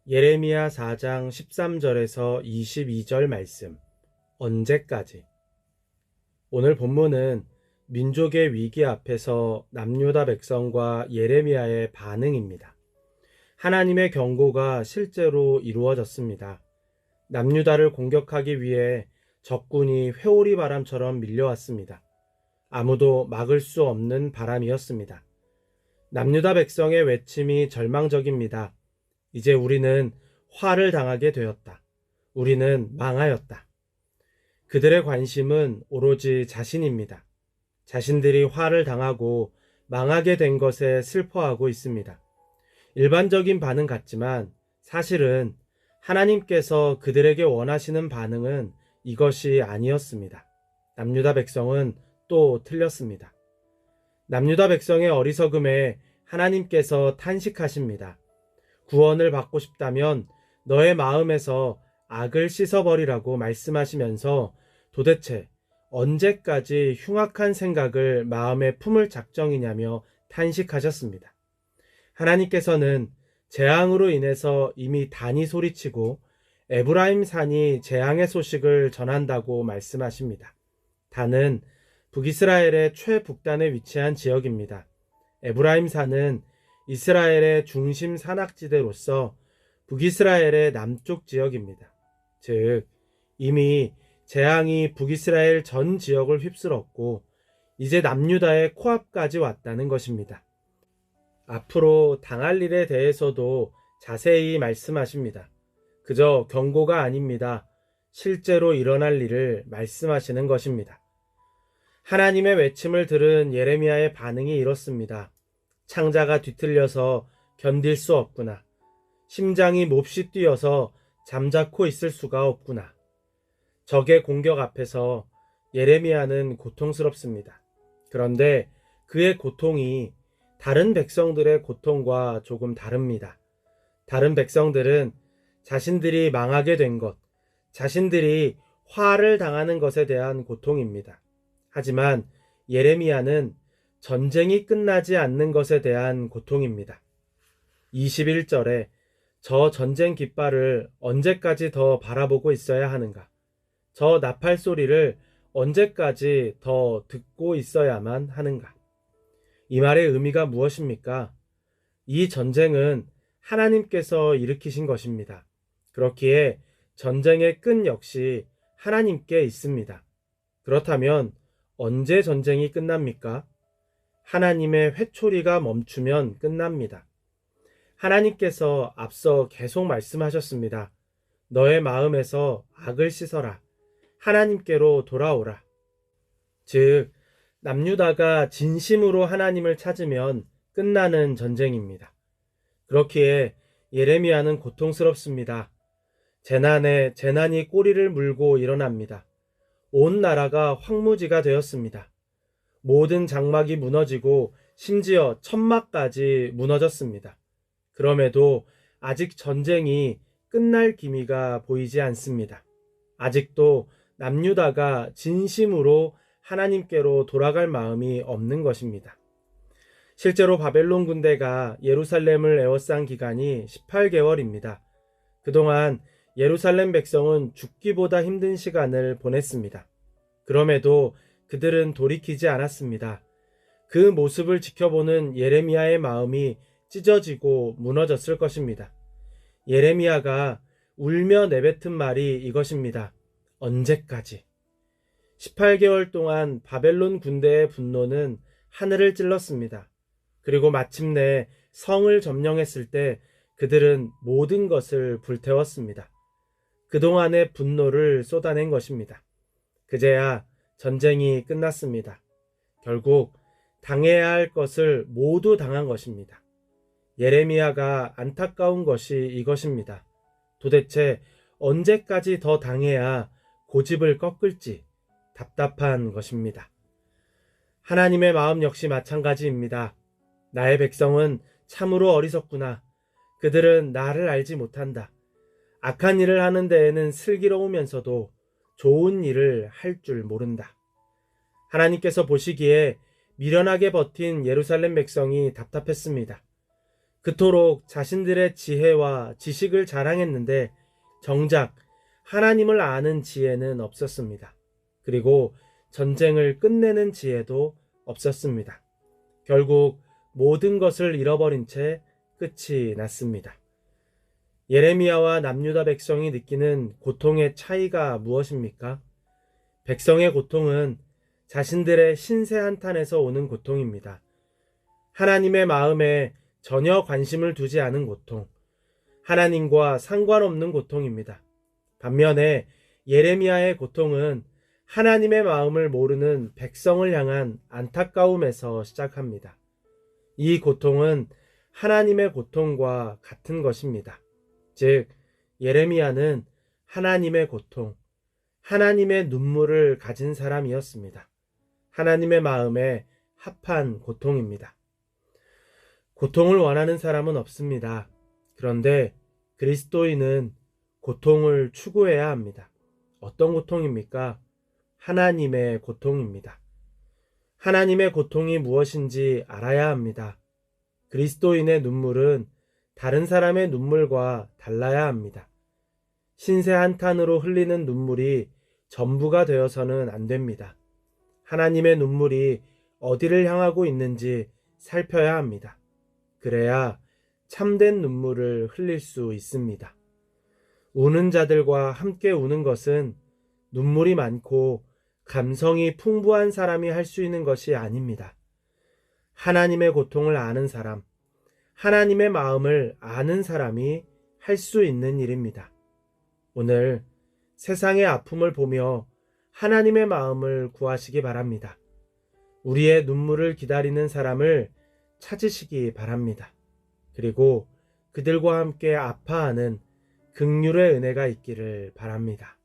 예레미야 4장 13절에서 22절 말씀. 언제까지? 오늘 본문은 민족의 위기 앞에서 남유다 백성과 예레미야의 반응입니다. 하나님의 경고가 실제로 이루어졌습니다. 남유다를 공격하기 위해 적군이 회오리 바람처럼 밀려왔습니다. 아무도 막을 수 없는 바람이었습니다. 남유다 백성의 외침이 절망적입니다. 이제 우리는 화를 당하게 되었다. 우리는 망하였다. 그들의 관심은 오로지 자신입니다. 자신들이 화를 당하고 망하게 된 것에 슬퍼하고 있습니다. 일반적인 반응 같지만 사실은 하나님께서 그들에게 원하시는 반응은 이것이 아니었습니다. 남유다 백성은 또 틀렸습니다. 남유다 백성의 어리석음에 하나님께서 탄식하십니다. 구원을 받고 싶다면 너의 마음에서 악을 씻어버리라고 말씀하시면서 도대체 언제까지 흉악한 생각을 마음에 품을 작정이냐며 탄식하셨습니다. 하나님께서는 재앙으로 인해서 이미 단이 소리치고 에브라임 산이 재앙의 소식을 전한다고 말씀하십니다. 단은 북이스라엘의 최북단에 위치한 지역입니다. 에브라임 산은 이스라엘의 중심 산악지대로서 북이스라엘의 남쪽 지역입니다. 즉, 이미 재앙이 북이스라엘 전 지역을 휩쓸었고 이제 남유다의 코앞까지 왔다는 것입니다. 앞으로 당할 일에 대해서도 자세히 말씀하십니다. 그저 경고가 아닙니다. 실제로 일어날 일을 말씀하시는 것입니다. 하나님의 외침을 들은 예레미야의 반응이 이렇습니다. 창자가 뒤틀려서 견딜 수 없구나. 심장이 몹시 뛰어서 잠자코 있을 수가 없구나. 적의 공격 앞에서 예레미야는 고통스럽습니다. 그런데 그의 고통이 다른 백성들의 고통과 조금 다릅니다. 다른 백성들은 자신들이 망하게 된 것, 자신들이 화를 당하는 것에 대한 고통입니다. 하지만 예레미야는 전쟁이 끝나지 않는 것에 대한 고통입니다. 21절에 저 전쟁 깃발을 언제까지 더 바라보고 있어야 하는가? 저 나팔 소리를 언제까지 더 듣고 있어야만 하는가? 이 말의 의미가 무엇입니까? 이 전쟁은 하나님께서 일으키신 것입니다. 그렇기에 전쟁의 끈 역시 하나님께 있습니다. 그렇다면 언제 전쟁이 끝납니까? 하나님의 회초리가 멈추면 끝납니다. 하나님께서 앞서 계속 말씀하셨습니다. 너의 마음에서 악을 씻어라. 하나님께로 돌아오라. 즉, 남유다가 진심으로 하나님을 찾으면 끝나는 전쟁입니다. 그렇기에 예레미야는 고통스럽습니다. 재난에 재난이 꼬리를 물고 일어납니다. 온 나라가 황무지가 되었습니다. 모든 장막이 무너지고 심지어 천막까지 무너졌습니다. 그럼에도 아직 전쟁이 끝날 기미가 보이지 않습니다. 아직도 남유다가 진심으로 하나님께로 돌아갈 마음이 없는 것입니다. 실제로 바벨론 군대가 예루살렘을 에워싼 기간이 18개월입니다. 그동안 예루살렘 백성은 죽기보다 힘든 시간을 보냈습니다. 그럼에도 그들은 돌이키지 않았습니다. 그 모습을 지켜보는 예레미야의 마음이 찢어지고 무너졌을 것입니다. 예레미야가 울며 내뱉은 말이 이것입니다. 언제까지? 18개월 동안 바벨론 군대의 분노는 하늘을 찔렀습니다. 그리고 마침내 성을 점령했을 때 그들은 모든 것을 불태웠습니다. 그동안의 분노를 쏟아낸 것입니다. 그제야 전쟁이 끝났습니다. 결국 당해야 할 것을 모두 당한 것입니다. 예레미야가 안타까운 것이 이것입니다. 도대체 언제까지 더 당해야 고집을 꺾을지 답답한 것입니다. 하나님의 마음 역시 마찬가지입니다. 나의 백성은 참으로 어리석구나. 그들은 나를 알지 못한다. 악한 일을 하는 데에는 슬기로우면서도 좋은 일을 할 줄 모른다. 하나님께서 보시기에 미련하게 버틴 예루살렘 백성이 답답했습니다. 그토록 자신들의 지혜와 지식을 자랑했는데 정작 하나님을 아는 지혜는 없었습니다. 그리고 전쟁을 끝내는 지혜도 없었습니다. 결국 모든 것을 잃어버린 채 끝이 났습니다. 예레미야와 남유다 백성이 느끼는 고통의 차이가 무엇입니까? 백성의 고통은 자신들의 신세 한탄에서 오는 고통입니다. 하나님의 마음에 전혀 관심을 두지 않은 고통, 하나님과 상관없는 고통입니다. 반면에 예레미야의 고통은 하나님의 마음을 모르는 백성을 향한 안타까움에서 시작합니다. 이 고통은 하나님의 고통과 같은 것입니다. 즉, 예레미야는 하나님의 고통, 하나님의 눈물을 가진 사람이었습니다. 하나님의 마음에 합한 고통입니다. 고통을 원하는 사람은 없습니다. 그런데 그리스도인은 고통을 추구해야 합니다. 어떤 고통입니까? 하나님의 고통입니다. 하나님의 고통이 무엇인지 알아야 합니다. 그리스도인의 눈물은 다른 사람의 눈물과 달라야 합니다. 신세 한탄으로 흘리는 눈물이 전부가 되어서는 안 됩니다. 하나님의 눈물이 어디를 향하고 있는지 살펴야 합니다. 그래야 참된 눈물을 흘릴 수 있습니다. 우는 자들과 함께 우는 것은 눈물이 많고 감성이 풍부한 사람이 할 수 있는 것이 아닙니다. 하나님의 고통을 아는 사람, 하나님의 마음을 아는 사람이 할 수 있는 일입니다. 오늘 세상의 아픔을 보며 하나님의 마음을 구하시기 바랍니다. 우리의 눈물을 기다리는 사람을 찾으시기 바랍니다. 그리고 그들과 함께 아파하는 긍휼의 은혜가 있기를 바랍니다.